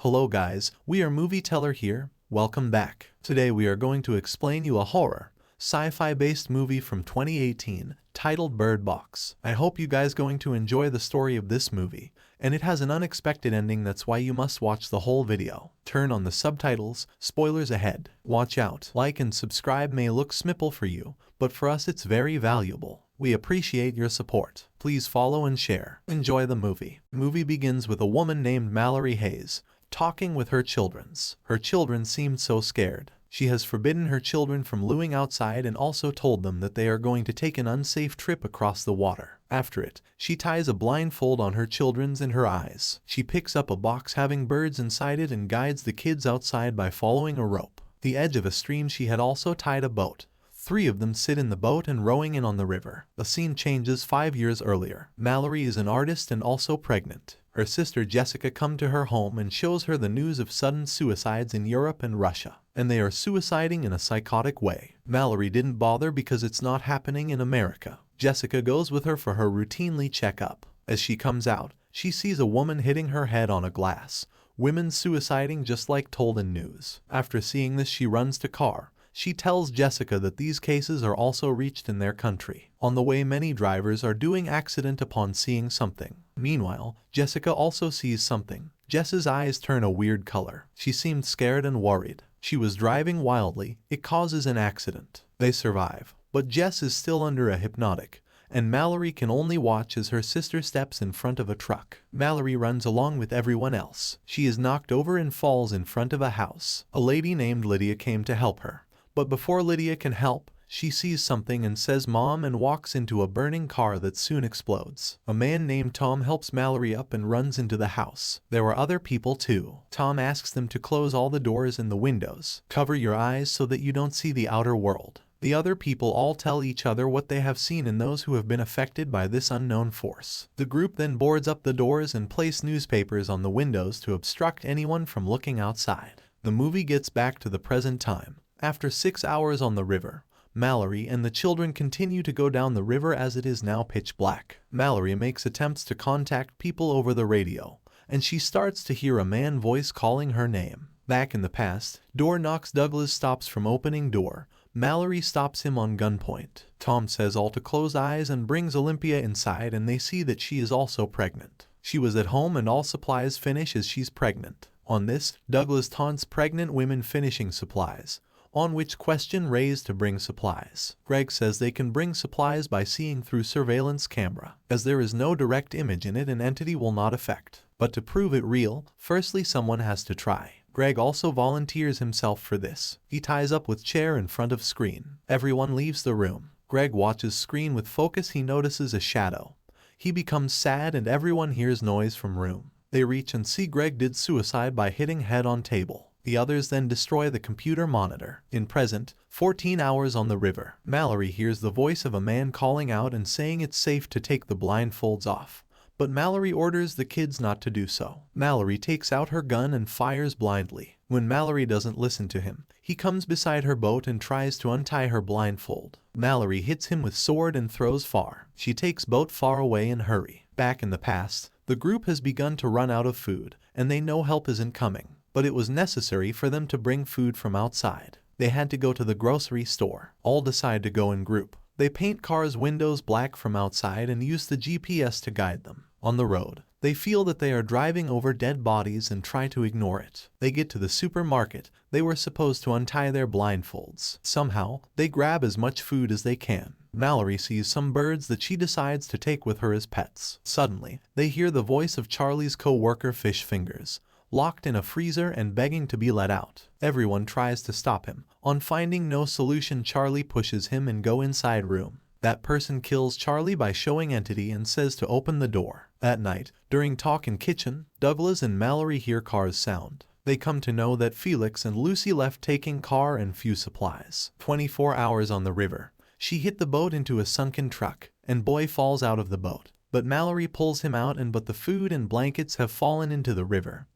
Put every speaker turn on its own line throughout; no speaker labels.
Hello guys, we are Movie Teller here, welcome back. Today we are going to explain you a horror, sci-fi based movie from 2018, titled Bird Box. I hope you guys going to enjoy the story of this movie, and it has an unexpected ending, that's why you must watch the whole video. Turn on the subtitles, spoilers ahead. Watch out. Like and subscribe may look simple for you, but for us it's very valuable. We appreciate your support. Please follow and share. Enjoy the movie. Movie begins with a woman named Mallory Hayes, talking with her children. Her children seemed so scared. She has forbidden her children from looing outside and also told them that they are going to take an unsafe trip across the water. After it, she ties a blindfold on her children's and her eyes. She picks up a box having birds inside it and guides the kids outside by following a rope. The edge of a stream she had also tied a boat. 3 of them sit in the boat and rowing in on the river. The scene changes 5 years earlier. Mallory is an artist and also pregnant. Her sister Jessica comes to her home and shows her the news of sudden suicides in Europe and Russia, and they are suiciding in a psychotic way. Mallory didn't bother because it's not happening in America. Jessica goes with her for her routinely checkup. As she comes out, she sees a woman hitting her head on a glass. Women suiciding just like told in news. After seeing this, she runs to car. She tells Jessica that these cases are also reached in their country. On the way, many drivers are doing accident upon seeing something. Meanwhile, Jessica also sees something. Jess's eyes turn a weird color. She seemed scared and worried. She was driving wildly. It causes an accident. They survive, but Jess is still under a hypnotic, and Mallory can only watch as her sister steps in front of a truck. Mallory runs along with everyone else. She is knocked over and falls in front of a house. A lady named Lydia came to help her. But before Lydia can help, she sees something and says "Mom" and walks into a burning car that soon explodes. A man named Tom helps Mallory up and runs into the house. There were other people too. Tom asks them to close all the doors and the windows. Cover your eyes so that you don't see the outer world. The other people all tell each other what they have seen and those who have been affected by this unknown force. The group then boards up the doors and place newspapers on the windows to obstruct anyone from looking outside. The movie gets back to the present time. After 6 hours on the river, Mallory and the children continue to go down the river as it is now pitch black. Mallory makes attempts to contact people over the radio, and she starts to hear a man voice calling her name. Back in the past, door knocks. Douglas stops from opening door. Mallory stops him on gunpoint. Tom says all to close eyes and brings Olympia inside, and they see that she is also pregnant. She was at home and all supplies finish as she's pregnant. On this, Douglas taunts pregnant women finishing supplies, on which question raised to bring supplies. Greg says they can bring supplies by seeing through surveillance camera, as there is no direct image in it and entity will not affect. But to prove it real, firstly someone has to try. Greg also volunteers himself for this. He ties up with chair in front of screen. Everyone leaves the room. Greg watches screen with focus. He notices a shadow. He becomes sad and everyone hears noise from room. They reach and see Greg did suicide by hitting head on table. The others then destroy the computer monitor. In present, 14 hours on the river, Mallory hears the voice of a man calling out and saying it's safe to take the blindfolds off. But Mallory orders the kids not to do so. Mallory takes out her gun and fires blindly. When Mallory doesn't listen to him, he comes beside her boat and tries to untie her blindfold. Mallory hits him with sword and throws far. She takes boat far away and hurry. Back in the past, the group has begun to run out of food, and they know help isn't coming. But it was necessary for them to bring food from outside. They had to go to the grocery store. All decide to go in group. They paint cars' windows black from outside and use the GPS to guide them. On the road, they feel that they are driving over dead bodies and try to ignore it. They get to the supermarket. They were supposed to untie their blindfolds. Somehow, they grab as much food as they can. Mallory sees some birds that she decides to take with her as pets. Suddenly, they hear the voice of Charlie's co-worker Fish Fingers, locked in a freezer and begging to be let out. Everyone tries to stop him. On finding no solution, Charlie pushes him and go inside room. That person kills Charlie by showing entity and says to open the door. At night, during talk in kitchen, Douglas and Mallory hear cars sound. They come to know that Felix and Lucy left taking car and few supplies. 24 hours on the river. She hit the boat into a sunken truck, and boy falls out of the boat. But Mallory pulls him out but the food and blankets have fallen into the river.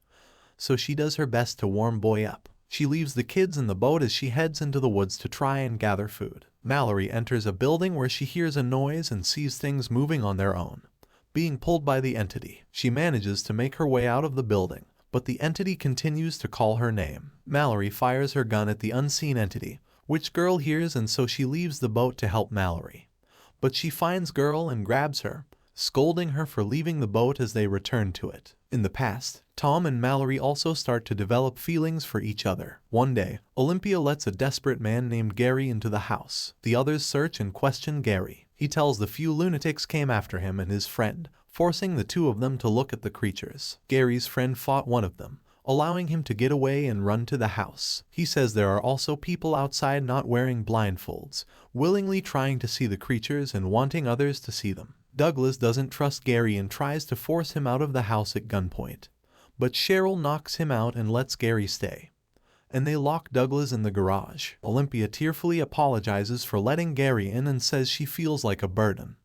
So she does her best to warm boy up. She leaves the kids in the boat as she heads into the woods to try and gather food. Mallory enters a building where she hears a noise and sees things moving on their own, being pulled by the entity. She manages to make her way out of the building, but the entity continues to call her name. Mallory fires her gun at the unseen entity, which Girl hears, and so she leaves the boat to help Mallory. But she finds Girl and grabs her, scolding her for leaving the boat as they return to it. In the past, Tom and Mallory also start to develop feelings for each other. One day, Olympia lets a desperate man named Gary into the house. The others search and question Gary. He tells the few lunatics came after him and his friend, forcing the two of them to look at the creatures. Gary's friend fought one of them, allowing him to get away and run to the house. He says there are also people outside not wearing blindfolds, willingly trying to see the creatures and wanting others to see them. Douglas doesn't trust Gary and tries to force him out of the house at gunpoint, but Cheryl knocks him out and lets Gary stay, and they lock Douglas in the garage. Olympia tearfully apologizes for letting Gary in and says she feels like a burden.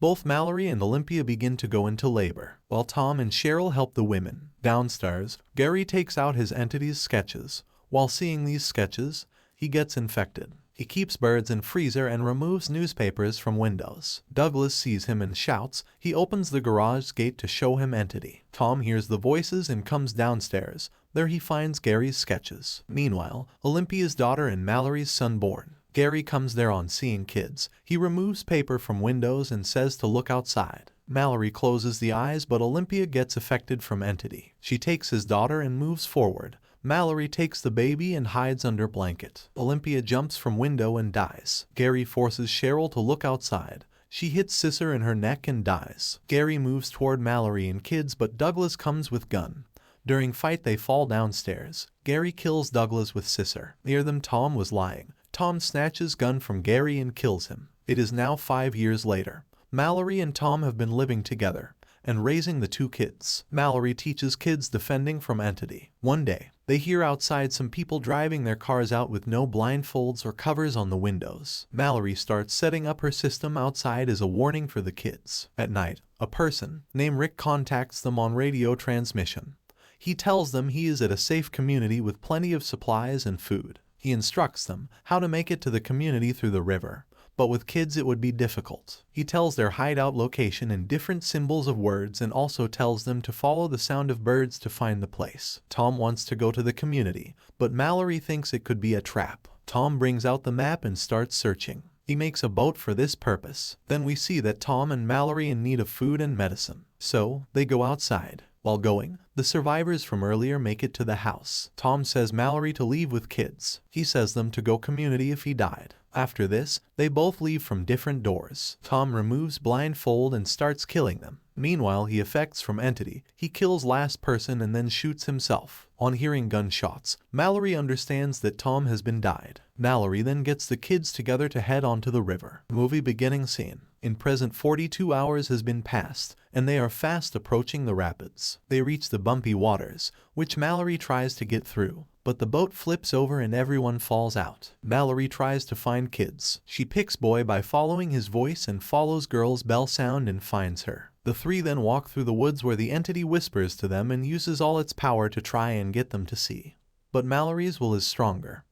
Both Mallory and Olympia begin to go into labor, while Tom and Cheryl help the women. Downstairs, Gary takes out his entity's sketches. While seeing these sketches, he gets infected. He keeps birds in freezer and removes newspapers from windows. Douglas sees him and shouts. He opens the garage gate to show him entity. Tom hears the voices and comes downstairs. There he finds Gary's sketches. Meanwhile, Olympia's daughter and Mallory's son born. Gary comes there on seeing kids. He removes paper from windows and says to look outside. Mallory closes the eyes, but Olympia gets affected from entity. She takes his daughter and moves forward. Mallory takes the baby and hides under blanket. Olympia jumps from window and dies. Gary forces Cheryl to look outside. She hits Scissor in her neck and dies. Gary moves toward Mallory and kids, but Douglas comes with gun. During fight they fall downstairs. Gary kills Douglas with Scissor. Near them Tom was lying. Tom snatches gun from Gary and kills him. It is now 5 years later. Mallory and Tom have been living together and raising the two kids. Mallory teaches kids defending from entity. One day, they hear outside some people driving their cars out with no blindfolds or covers on the windows. Mallory starts setting up her system outside as a warning for the kids. At night, a person named Rick contacts them on radio transmission. He tells them he is at a safe community with plenty of supplies and food. He instructs them how to make it to the community through the river. But with kids it would be difficult. He tells their hideout location in different symbols of words and also tells them to follow the sound of birds to find the place. Tom wants to go to the community, but Mallory thinks it could be a trap. Tom brings out the map and starts searching. He makes a boat for this purpose. Then we see that Tom and Mallory in need of food and medicine. So, they go outside. While going, the survivors from earlier make it to the house. Tom says Mallory to leave with kids. He says them to go community if he died. After this, they both leave from different doors. Tom removes blindfold and starts killing them. Meanwhile, he affects from entity. He kills last person and then shoots himself. On hearing gunshots, Mallory understands that Tom has been died. Mallory then gets the kids together to head onto the river. Movie beginning scene. In present 42 hours has been passed, and they are fast approaching the rapids. They reach the bumpy waters, which Mallory tries to get through, but the boat flips over and everyone falls out. Mallory tries to find kids. She picks boy by following his voice and follows girl's bell sound and finds her. The three then walk through the woods where the entity whispers to them and uses all its power to try and get them to see. But Mallory's will is stronger,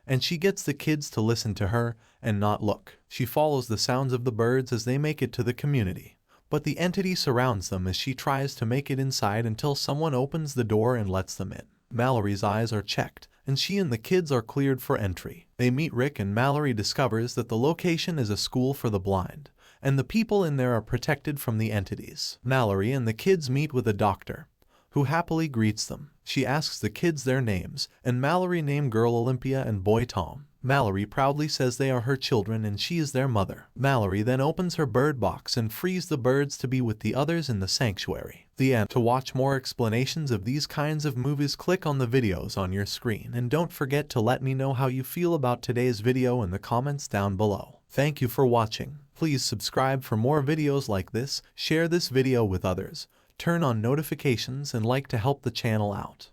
and she gets the kids to listen to her and not look. She follows the sounds of the birds as they make it to the community, but the entity surrounds them as she tries to make it inside until someone opens the door and lets them in. Mallory's eyes are checked, and she and the kids are cleared for entry. They meet Rick and Mallory discovers that the location is a school for the blind, and the people in there are protected from the entities. Mallory and the kids meet with a doctor, who happily greets them. She asks the kids their names, and Mallory named girl Olympia and boy Tom. Mallory proudly says they are her children and she is their mother. Mallory then opens her bird box and frees the birds to be with the others in the sanctuary. The end. To watch more explanations of these kinds of movies, click on the videos on your screen, and don't forget to let me know how you feel about today's video in the comments down below. Thank you for watching. Please subscribe for more videos like this, share this video with others, turn on notifications and like to help the channel out.